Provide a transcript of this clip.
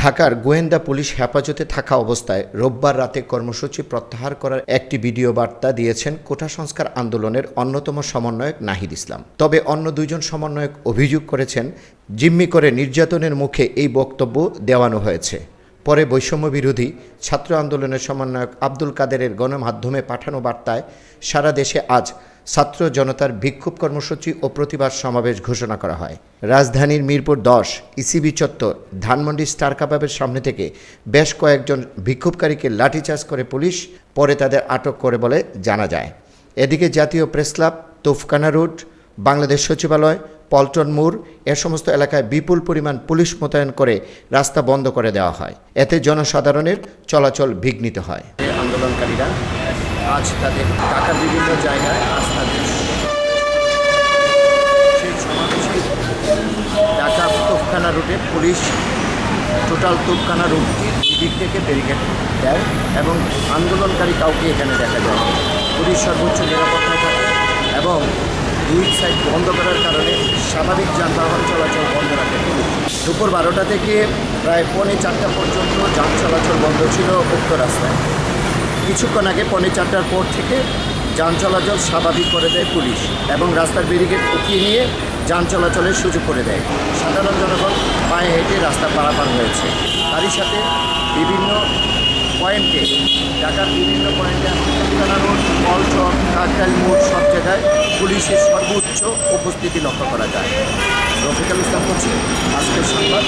ঢাকার গোয়েন্দা পুলিশ হেফাজতে থাকা অবস্থায় রোববার রাতে কর্মসূচি প্রত্যাহার করার একটি ভিডিও বার্তা দিয়েছেন কোটা সংস্কার আন্দোলনের অন্যতম সমন্বয়ক নাহিদ ইসলাম। তবে অন্য দুইজন সমন্বয়ক অভিযোগ করেছেন, জিম্মি করে নির্যাতনের মুখে এই বক্তব্য দেওয়ানো হয়েছে। পরে বৈষম্য বিরোধী ছাত্র আন্দোলনের সমন্বয়ক আব্দুল কাদেরের গণমাধ্যমে পাঠানো বার্তায় সারা দেশে আজ ছাত্র জনতার বিক্ষোভ কর্মসূচি ও প্রতিবাদ সমাবেশ ঘোষণা করা হয়। রাজধানীর মিরপুর 10 ইসিবি চত্বর, ধানমন্ডি স্টার কাবাবের সামনে থেকে বেশ কয়েকজন বিক্ষোভকারীকে লাঠিচার্জ করে পুলিশ, পরে তাদের আটক করে বলে জানা যায়। এদিকে জাতীয় প্রেসক্লাব, তোফখানা রোড, বাংলাদেশ সচিবালয়, পল্টন মোড় এ সমস্ত এলাকায় বিপুল পরিমাণ পুলিশ মোতায়েন করে রাস্তা বন্ধ করে দেওয়া হয়। এতে জনসাধারণের চলাচল বিঘ্নিত হয়। আন্দোলনকারীরা আজ তাদের ঢাকার বিভিন্ন জায়গায় আজ তাদের সেই সমাবেশে ঢাকা তোফখানা রুটে পুলিশ টোটাল তোফখানা রুটটির দিক থেকে ব্যারিকেড দেয় এবং আন্দোলনকারী কাউকে এখানে দেখা যায়। পুলিশ সর্বোচ্চ নিরাপত্তায় থাকে এবং দুই সাইড বন্ধ করার কারণে স্বাভাবিক যানবাহন চলাচল বন্ধ রাখে পুলিশ। দুপুর 12টা থেকে প্রায় 3:45 পর্যন্ত যান চলাচল বন্ধ ছিল উক্ত রাস্তায়। কিছুক্ষণ আগে 3:45টার পর থেকে যান চলাচল স্বাভাবিক করে দেয় পুলিশ এবং রাস্তার ব্যারিকেড উঠিয়ে নিয়ে যান চলাচলের সুযোগ করে দেয়। সাধারণ জনগণ পায়ে হেঁটে রাস্তা পারাপার হয়েছে। তারই সাথে বিভিন্ন পয়েন্টে, ঢাকার বিভিন্ন পয়েন্টে তোফখানা রোড, পল্টন, কাকরাইল মোড় সব জায়গায় পুলিশের সর্বোচ্চ উপস্থিতি লক্ষ্য করা যায়। রফিকুল ইসলাম বলছি, আজকের সংবাদ।